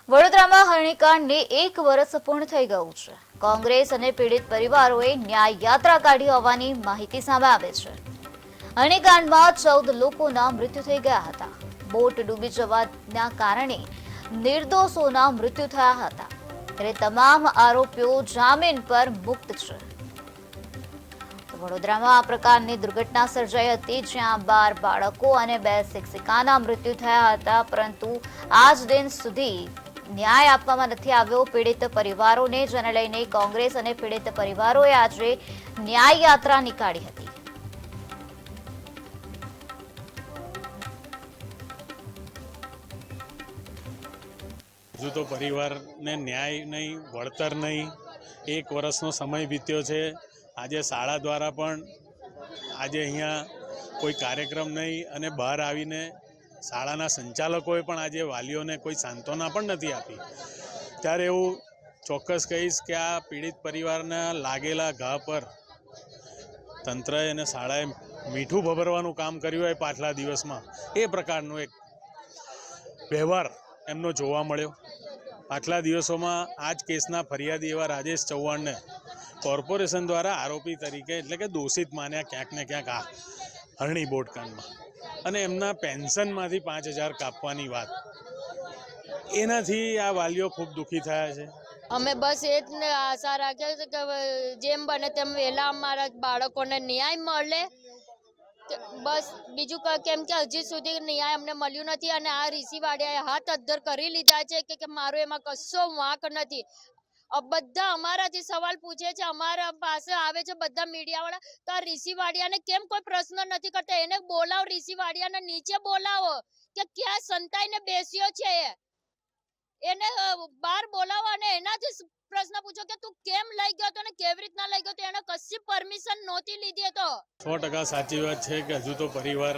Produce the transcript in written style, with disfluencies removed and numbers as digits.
વડોદરામાં હરણીકાંડને 1 વર્ષ પૂર્ણ થઈ ગયું છે। કોંગ્રેસ અને પીડિત પરિવારોએ ન્યાય યાત્રા કાઢી હોવાની માહિતી સામે આવે છે। હરણીકાંડમાં 14 લોકોના મૃત્યુ થઈ ગયા હતા। બોટ ડૂબી જવાના કારણે નિર્દોષોના મૃત્યુ થયા હતા, ત્યારે તમામ આરોપીઓ જામીન પર મુક્ત છે। વડોદરામાં આ પ્રકારની દુર્ઘટના સર્જાઈ હતી, જ્યાં 12 બાળકો અને 2 શિક્ષિકાના મૃત્યુ થયા હતા, પરંતુ આજ દિન સુધી ન્યાય આપવામાં નથી આવ્યો પીડિત પરિવારોને, જેને લઈને કોંગ્રેસ અને પીડિત પરિવારોએ આજે ન્યાય યાત્રા નીકાળી હતી। હજુ તો પરિવારને ન્યાય નહીં, વળતર નહીં। 1 વર્ષનો સમય વીત્યો છે। આજે શાળા દ્વારા પણ આજે અહીંયા કોઈ કાર્યક્રમ નહીં, અને બહાર આવીને શાળાના સંચાલકોએ પણ આજે વાલીઓને કોઈ સાંત્વના પણ નથી આપી। ત્યારે એવું ચોક્કસ કહીશ કે આ પીડિત પરિવારના લાગેલા ઘા પર તંત્રએ અને શાળાએ મીઠું ભભરવાનું કામ કર્યું હોય પાછલા દિવસમાં, એ પ્રકારનો એક વ્યવહાર એમનો જોવા મળ્યો। પાછલા દિવસોમાં આ જ કેસના ફરિયાદી એવા રાજેશ ચૌહાણને કોર્પોરેશન દ્વારા આરોપી તરીકે એટલે કે દોષિત માન્યા ક્યાંક ને ક્યાંક આ હરણી બોટકાંડમાં, અને એમના પેન્શનમાંથી 5,000 કાપવાની વાત, એનાથી આ વાલીઓ ખૂબ દુઃખી થયા છે। અમે બસ એ જ આશા રાખીએ છીએ કે જેમ બને તેમ વહેલા અમારા બાળકોને ન્યાય મળે। બસ બીજું કેમ કે હજી સુધી ન્યાય અમને મળ્યું નથી, અને આ ઋષિવાડિયાએ હાથ અદ્ધર કરી લીધા છે કે મારો એમાં કશો વાંક નથી। બધા અમારાથી સવાલ પૂછે છે, અમારા પાસે આવે છે બધા મીડિયાવાળા, તો આ ઋષિવાડિયાને કેમ કોઈ પ્રશ્ન નથી કરતા? એને બોલાવો, ઋષિવાડિયાને નીચે બોલાવો કે ક્યાં સંતાઈને બેસ્યો છે, એને બહાર બોલાવો અને એનાથી પ્રશ્ન પૂછો કે તું કેમ લઈ ગયો હતો ને કેવી રીતના લઈ ગયો હતો? એને કશી પરમિશન નહોતી લીધી। તો 100% સાચી વાત છે કે હજુ તો પરિવાર